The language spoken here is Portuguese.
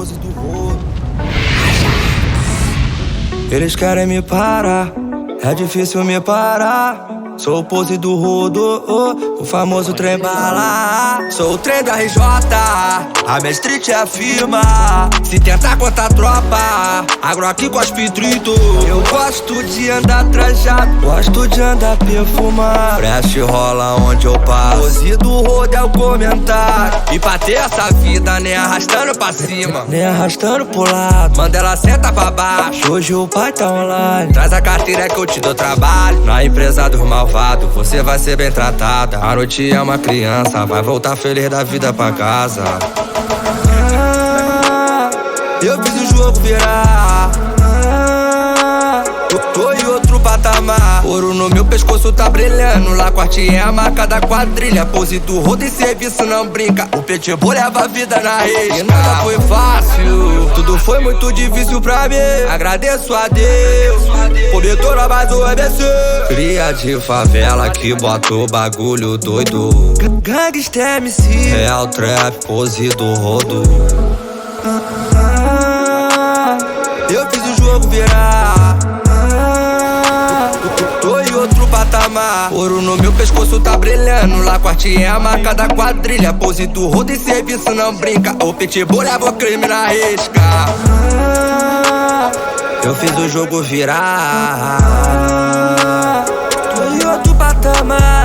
pose do rodo. Eles querem me parar, é difícil me parar. Sou o pose do rodo, o famoso trem bala. Sou o trem do RJ, a minha street é a firma. Se tentar contar a tropa, agro aqui cospe trito. Eu gosto de andar trajado, gosto de andar perfumado. Preste rola onde eu passo, pose do rodo é o comentário. E pra ter essa vida, nem arrastando pra cima, nem arrastando pro lado. Manda ela senta pra baixo, hoje o pai tá online. Traz a carteira que eu te dou trabalho. Na empresa dos malvados você vai ser bem tratada. A noite é uma criança, vai voltar feliz da vida pra casa. Eu fiz o jogo virar, tô em outro patamar. Ouro no meu pescoço tá brilhando, lá corte é a marca da quadrilha. Pose do rodo e serviço não brinca, o pitbull leva a vida na risca. E nada foi fácil, tudo foi muito difícil pra mim. Agradeço a Deus, cobertor na base do ABC. Cria de favela que bota o bagulho doido. Gangsta MC, real trap, pose do rodo. Eu fiz o jogo virar, tô em outro patamar. Ouro no meu pescoço tá brilhando, lá corte é a marca da quadrilha. Pose do rodo e serviço não brinca, o pitbull leva o crime na risca. Eu fiz o jogo virar, tô em outro patamar.